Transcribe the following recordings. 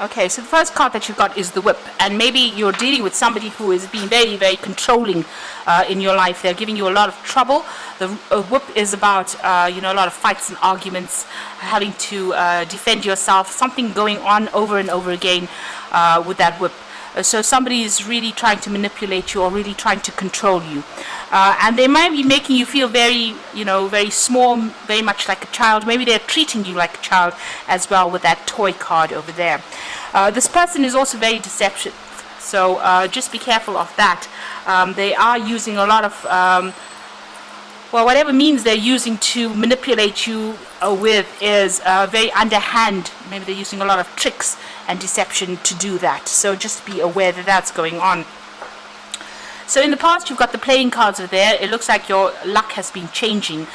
Okay, so the first card that you've got is the whip, and maybe you're dealing with somebody who is being very, very controlling in your life. They're giving you a lot of trouble. The whip is about, a lot of fights and arguments, having to defend yourself, something going on over and over again with that whip. So somebody is really trying to manipulate you or really trying to control you. And they might be making you feel very, very small, very much like a child. Maybe they're treating you like a child as well with that toy card over there. This person is also very deceptive. So just be careful of that. They are using a lot of whatever means they're using to manipulate you with is very underhand. Maybe they're using a lot of tricks and deception to do that. So just be aware that that's going on. So in the past, you've got the playing cards over there. It looks like your luck has been changing.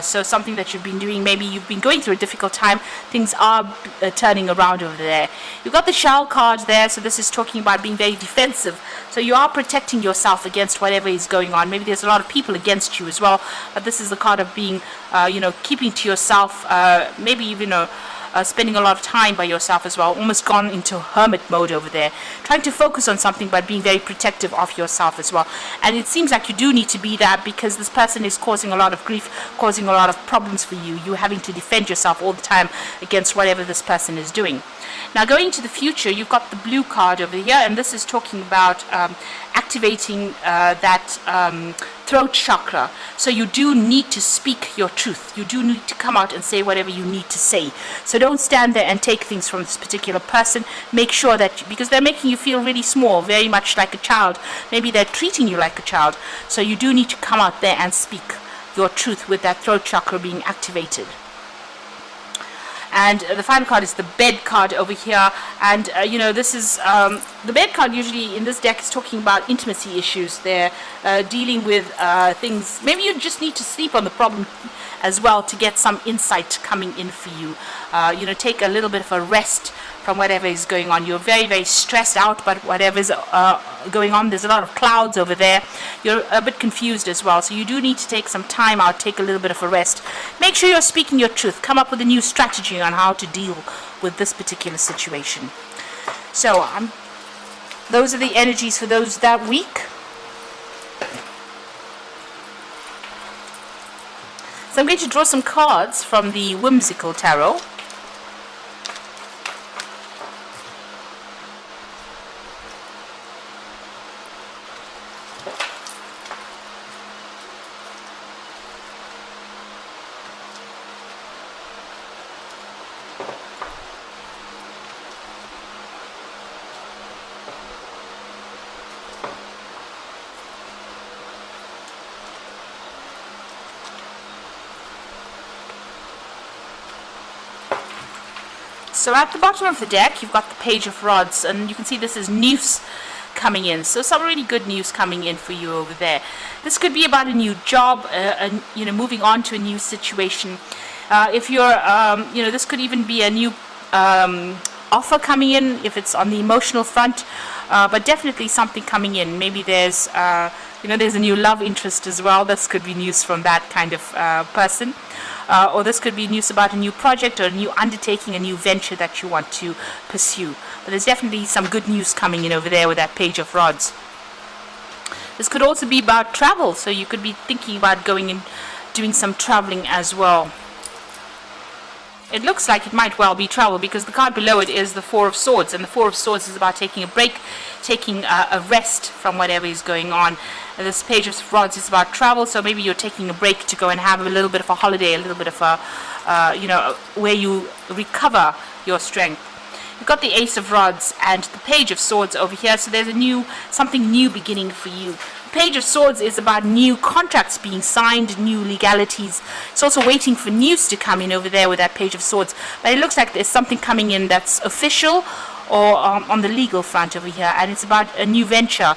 So something that you've been doing, maybe you've been going through a difficult time, things are turning around over there. You've got the shell cards there, so this is talking about being very defensive. So you are protecting yourself against whatever is going on. Maybe there's a lot of people against you as well, but this is the card of being, keeping to yourself, maybe even, spending a lot of time by yourself as well, almost gone into hermit mode over there, trying to focus on something but being very protective of yourself as well. And it seems like you do need to be that, because this person is causing a lot of grief, causing a lot of problems for you. You're having to defend yourself all the time against whatever this person is doing. Now going to the future, you've got the blue card over here, and this is talking about activating that throat chakra. So you do need to speak your truth. You do need to come out and say whatever you need to say. So don't stand there and take things from this particular person. Make sure that, because they're making you feel really small, very much like a child. Maybe they're treating you like a child. So you do need to come out there and speak your truth with that throat chakra being activated. And the final card is the bed card over here, and this is the bed card. Usually in this deck is talking about intimacy issues. They're dealing with things. Maybe you just need to sleep on the problem as well to get some insight coming in for you. Take a little bit of a rest from whatever is going on. You're very, very stressed out, but whatever is going on, there's a lot of clouds over there. You're a bit confused as well, so you do need to take some time out, take a little bit of a rest. Make sure you're speaking your truth. Come up with a new strategy on how to deal with this particular situation. So those are the energies for those that week. So I'm going to draw some cards from the Whimsical Tarot. So at the bottom of the deck, you've got the Page of Rods, and you can see this is news coming in. So some really good news coming in for you over there. This could be about a new job, moving on to a new situation. If you're, this could even be a new offer coming in, if it's on the emotional front, but definitely something coming in. Maybe there's, there's a new love interest as well. This could be news from that kind of person. Or this could be news about a new project or a new undertaking, a new venture that you want to pursue. But there's definitely some good news coming in over there with that Page of Rods. This could also be about travel, so you could be thinking about going and doing some traveling as well. It looks like it might well be travel, because the card below it is the Four of Swords, and the Four of Swords is about taking a break, taking a rest from whatever is going on. And this Page of Rods is about travel, so maybe you're taking a break to go and have a little bit of a holiday, a little bit of a, where you recover your strength. You've got the Ace of Rods and the Page of Swords over here, so there's something new beginning for you. The Page of Swords is about new contracts being signed, new legalities. It's also waiting for news to come in over there with that Page of Swords. But it looks like there's something coming in that's official, or on the legal front over here, and it's about a new venture,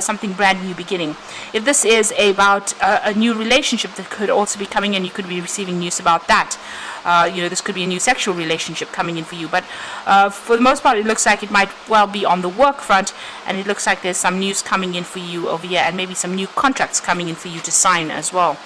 something brand new beginning. If this is about a new relationship that could also be coming in, you could be receiving news about that. This could be a new sexual relationship coming in for you, but for the most part it looks like it might well be on the work front, and it looks like there's some news coming in for you over here, and maybe some new contracts coming in for you to sign as well.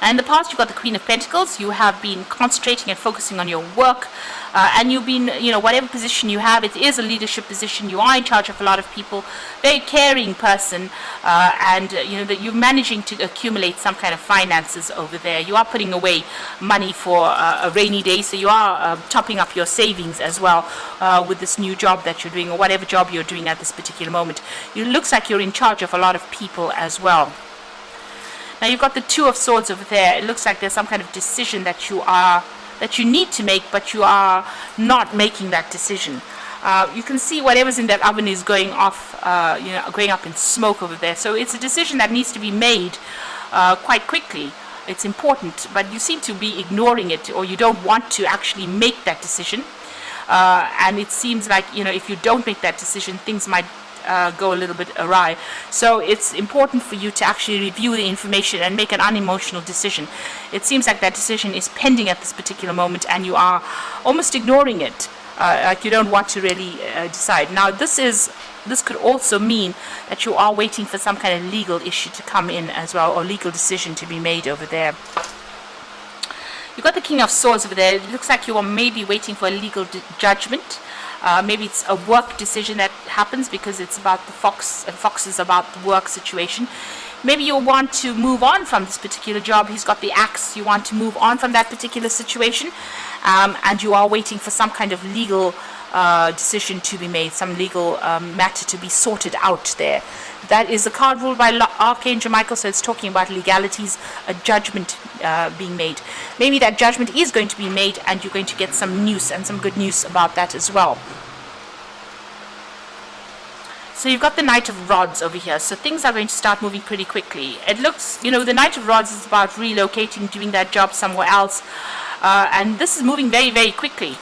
And in the past, you've got the Queen of Pentacles. You have been concentrating and focusing on your work, and you've been, whatever position you have, it is a leadership position. You are in charge of a lot of people, very caring person, and that you're managing to accumulate some kind of finances over there. You are putting away money for a rainy day, so you are topping up your savings as well with this new job that you're doing, or whatever job you're doing at this particular moment. It looks like you're in charge of a lot of people as well. Now you've got the Two of Swords over there. It looks like there's some kind of decision that you need to make, but you are not making that decision. You can see whatever's in that oven is going off, going up in smoke over there. So it's a decision that needs to be made quite quickly. It's important, but you seem to be ignoring it, or you don't want to actually make that decision. And it seems like, if you don't make that decision, things might go a little bit awry. So it's important for you to actually review the information and make an unemotional decision. It seems like that decision is pending at this particular moment, and you are almost ignoring it, like you don't want to really decide. Now this could also mean that you are waiting for some kind of legal issue to come in as well, or legal decision to be made over there. You've got the King of Swords over there. It looks like you are maybe waiting for a legal judgment. Maybe it's a work decision that happens because it's about the fox, and fox is about the work situation. Maybe you want to move on from this particular job. He's got the axe. You want to move on from that particular situation, and you are waiting for some kind of legal decision to be made, some legal matter to be sorted out there. That is a card ruled by Archangel Michael, so it's talking about legalities, a judgment being made. Maybe that judgment is going to be made, and you're going to get some news, and some good news about that as well. So you've got the Knight of Rods over here. So things are going to start moving pretty quickly. It looks, the Knight of Rods is about relocating, doing that job somewhere else. And this is moving very, very quickly.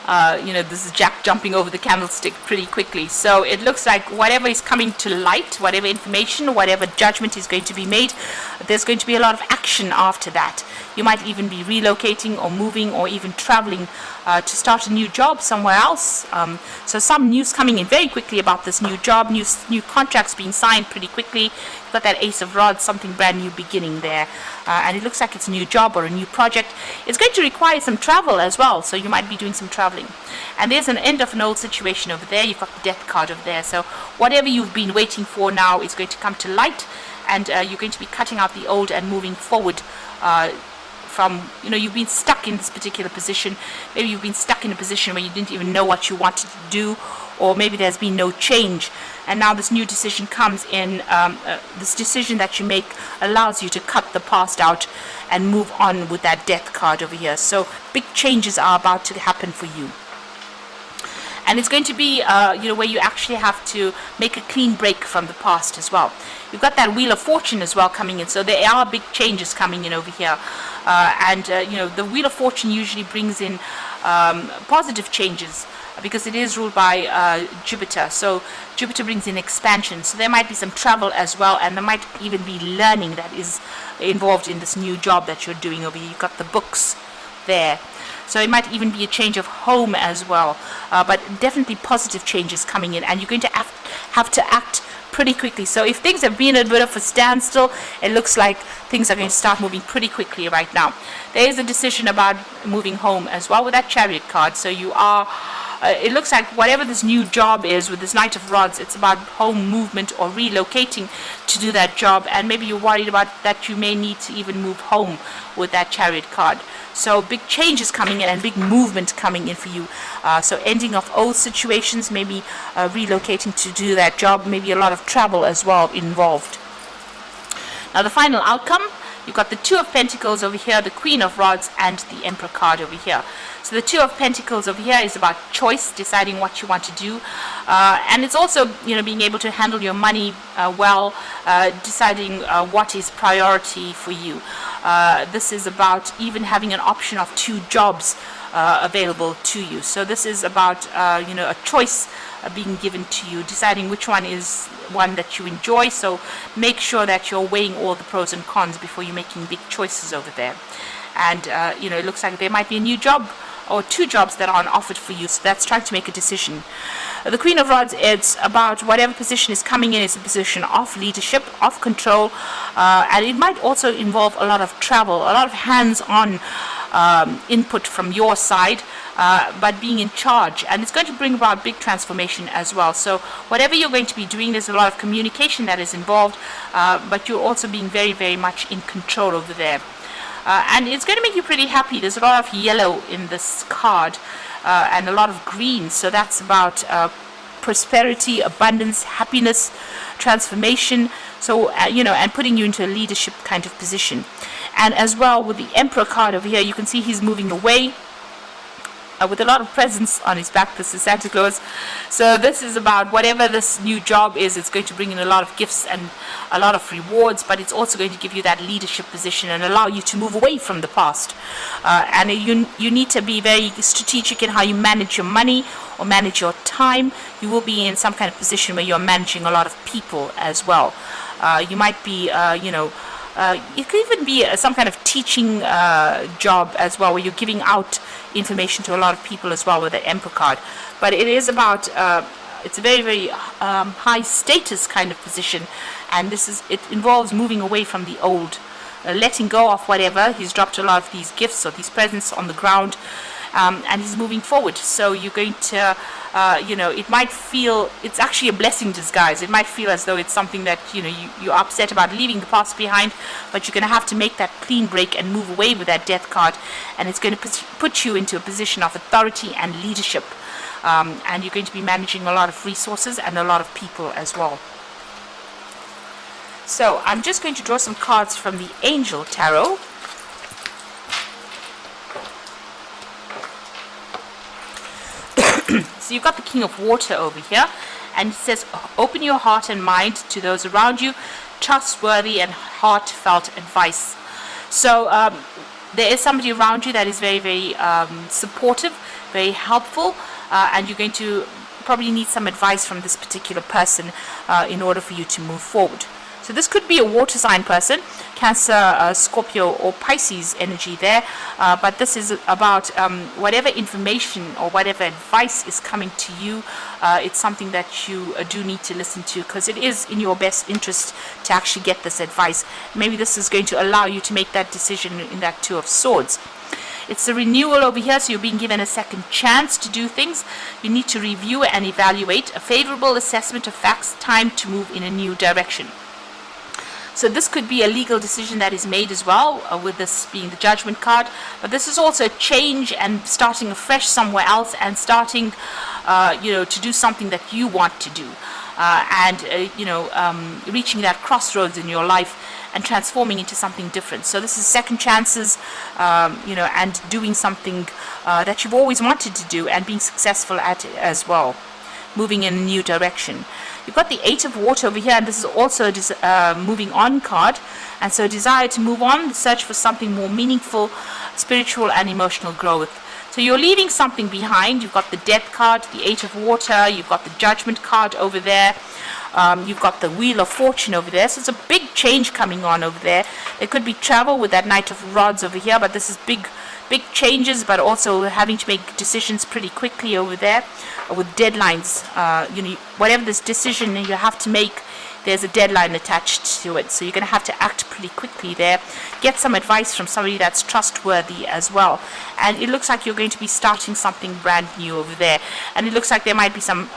This is Jack jumping over the candlestick pretty quickly. So it looks like whatever is coming to light, whatever information, whatever judgment is going to be made, there's going to be a lot of action after that. You might even be relocating or moving or even traveling to start a new job somewhere else. So some news coming in very quickly about this new job, new contracts being signed pretty quickly. You've got that Ace of Rods, something brand new beginning there. And it looks like it's a new job or a new project. It's going to require some travel as well, so you might be doing some traveling. And there's an end of an old situation over there. You've got the Death card over there. So whatever you've been waiting for now is going to come to light, and you're going to be cutting out the old and moving forward from, you've been stuck in this particular position. Maybe you've been stuck in a position where you didn't even know what you wanted to do, or maybe there's been no change, and now this new decision comes in. This decision that you make allows you to cut the past out and move on with that Death card over here. So big changes are about to happen for you. And it's going to be, where you actually have to make a clean break from the past as well. You've got that Wheel of Fortune as well coming in, so there are big changes coming in over here. The Wheel of Fortune usually brings in positive changes, because it is ruled by Jupiter. So Jupiter brings in expansion. So there might be some travel as well, and there might even be learning that is involved in this new job that you're doing over here. You've got the books there. So it might even be a change of home as well. But definitely positive changes coming in, and you're going to have to act pretty quickly. So if things have been a bit of a standstill, it looks like things are going to start moving pretty quickly right now. There is a decision about moving home as well with that Chariot card. So you are, it looks like whatever this new job is with this Knight of Rods, it's about home movement or relocating to do that job. And maybe you're worried about that you may need to even move home with that Chariot card. So big changes coming in and big movement coming in for you. So ending of old situations, maybe relocating to do that job, maybe a lot of travel as well involved. Now the final outcome, you've got the Two of Pentacles over here, the Queen of Rods, and the Emperor card over here. So the Two of Pentacles over here is about choice, deciding what you want to do. And it's also, being able to handle your money well, deciding what is priority for you. This is about even having an option of 2 jobs available to you. So this is about, a choice being given to you, deciding which one is one that you enjoy. So make sure that you're weighing all the pros and cons before you're making big choices over there. And, it looks like there might be a new job or 2 jobs that are offered for you. So that's trying to make a decision. The Queen of Rods, it's about whatever position is coming in is a position of leadership, of control, and it might also involve a lot of travel, a lot of hands-on input from your side, but being in charge, and it's going to bring about big transformation as well. So whatever you're going to be doing, there's a lot of communication that is involved, but you're also being very, very much in control over there. And it's going to make you pretty happy. There's a lot of yellow in this card, and a lot of green, so that's about prosperity, abundance, happiness, transformation, so and putting you into a leadership kind of position. And as well, with the Emperor card over here, you can see he's moving away with a lot of presents on his back. This is Santa Claus. So this is about whatever this new job is. It's going to bring in a lot of gifts and a lot of rewards, but it's also going to give you that leadership position and allow you to move away from the past. And you need to be very strategic in how you manage your money or manage your time. You will be in some kind of position where you're managing a lot of people as well. You might be, it could even be some kind of teaching job as well, where you're giving out information to a lot of people as well with the Emperor card. But it is about, it's a very, very high status kind of position, and it involves moving away from the old, letting go of whatever. He's dropped a lot of these gifts or these presents on the ground, and he's moving forward. So you're going to, it might feel, it's actually a blessing disguise. It might feel as though it's something that, you're upset about leaving the past behind, but you're going to have to make that clean break and move away with that Death card, and it's going to put you into a position of authority and leadership, and you're going to be managing a lot of resources and a lot of people as well. So I'm just going to draw some cards from the Angel Tarot. So you've got the King of Water over here, and it says, open your heart and mind to those around you, trustworthy and heartfelt advice. So there is somebody around you that is very, very supportive, very helpful, and you're going to probably need some advice from this particular person in order for you to move forward. So this could be a water sign person, Cancer, Scorpio, or Pisces energy there. But this is about whatever information or whatever advice is coming to you. It's something that you do need to listen to, because it is in your best interest to actually get this advice. Maybe this is going to allow you to make that decision in that Two of Swords. It's a renewal over here, so you're being given a second chance to do things. You need to review and evaluate a favorable assessment of facts, time to move in a new direction. So this could be a legal decision that is made as well, with this being the Judgment card. But this is also a change and starting afresh somewhere else, and starting, to do something that you want to do, reaching that crossroads in your life and transforming into something different. So this is second chances, and doing something that you've always wanted to do and being successful at it as well, moving in a new direction. You've got the Eight of Water over here, and this is also a moving on card. And so desire to move on, search for something more meaningful, spiritual and emotional growth. So you're leaving something behind. You've got the Death card, the Eight of Water, you've got the Judgment card over there. You've got the Wheel of Fortune over there. So it's a big change coming on over there. There could be travel with that Knight of Rods over here, but this is big changes, but also having to make decisions pretty quickly over there, with deadlines. Whatever this decision you have to make, there's a deadline attached to it, so you're going to have to act pretty quickly there. Get some advice from somebody that's trustworthy as well, and it looks like you're going to be starting something brand new over there, and it looks like there might be some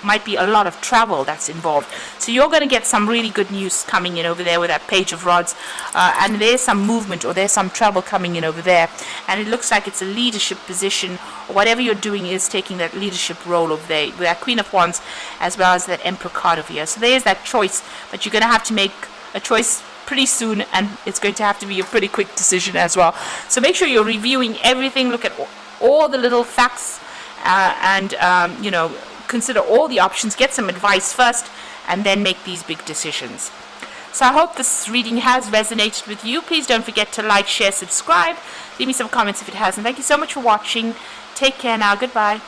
might be a lot of travel that's involved. So you're going to get some really good news coming in over there with that Page of Rods, and there's some movement or there's some travel coming in over there, and it looks like it's a leadership position, or whatever you're doing is taking that leadership role over there with that Queen of Wands as well as that Emperor card over here. So there's that choice, but you're going to have to make a choice pretty soon, and it's going to have to be a pretty quick decision as well. So make sure you're reviewing everything, look at all the little facts, and consider all the options, get some advice first, and then make these big decisions. So I hope this reading has resonated with you. Please don't forget to like, share, subscribe. Leave me some comments if it has. And thank you so much for watching. Take care now. Goodbye.